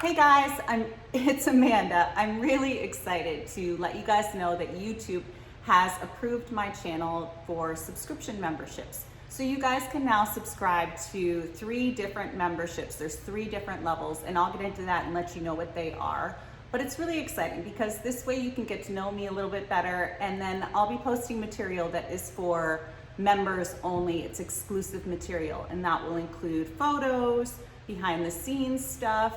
Hey guys, it's Amanda. I'm really excited to let you guys know that YouTube has approved my channel for subscription memberships. So you guys can now subscribe to 3 different memberships. There's 3 different levels, and I'll get into that and let you know what they are. But it's really exciting because this way you can get to know me a little bit better, and then I'll be posting material that is for members only. It's exclusive material, and that will include photos, behind the scenes stuff,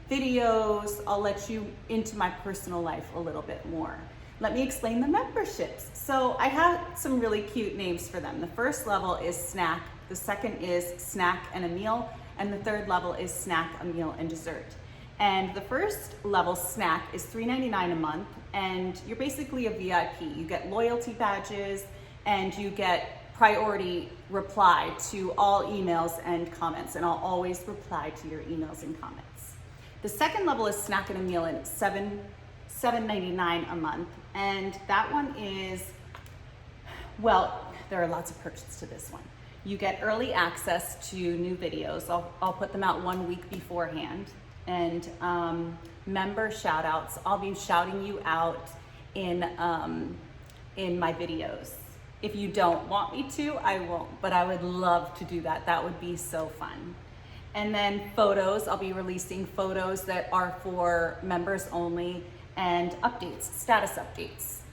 videos. I'll let you into my personal life a little bit more. Let me explain the memberships. So I have some really cute names for them. The first level is snack, the second is snack and a meal, and the third level is snack, a meal, and dessert. And the first level, snack, is $3.99 a month, and you're basically a VIP. You get loyalty badges, and you get priority reply to all emails and comments, and I'll always reply to your emails and comments. The second level is snack and a meal, and it's $7.99 a month, and that one is, well, there are lots of perks to this one. You get early access to new videos. I'll put them out 1 week beforehand, and member shout outs. I'll be shouting you out in my videos. If you don't want me to, I won't, but I would love to do that. That would be so fun. And then photos, I'll be releasing photos that are for members only, and updates, status updates.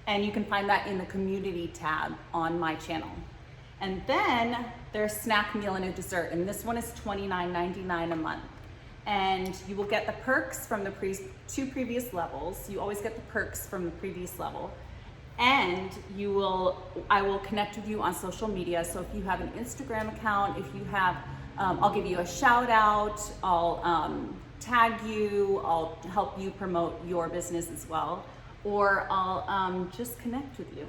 And you can find that in the community tab on my channel. And then there's snack, meal, and a dessert, and this one is $29.99 a month. And you will get the perks from the 2 previous levels. You always get the perks from the previous level. And I will connect with you on social media. So if you have an Instagram account, if you have, I'll give you a shout out, I'll tag you, I'll help you promote your business as well, or I'll just connect with you.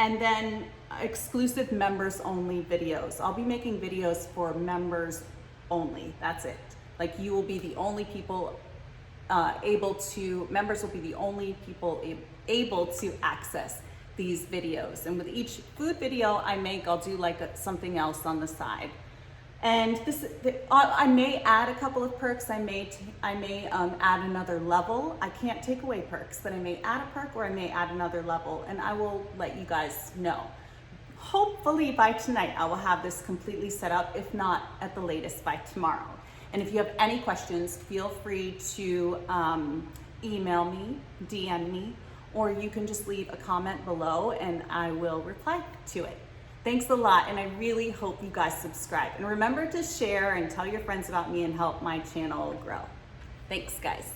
And then exclusive members only videos. I'll be making videos for members only, that's it. Like, you will be the only people members will be the only people able to access these videos. And with each food video I make, I'll do like something else on the side. And I may add a couple of perks. I may add another level. I can't take away perks, but I may add a perk or I may add another level, and I will let you guys know. Hopefully by tonight I will have this completely set up, if not at the latest by tomorrow. And if you have any questions, feel free to email me, DM me, or you can just leave a comment below and I will reply to it. Thanks a lot, and I really hope you guys subscribe. And remember to share and tell your friends about me and help my channel grow. Thanks, guys.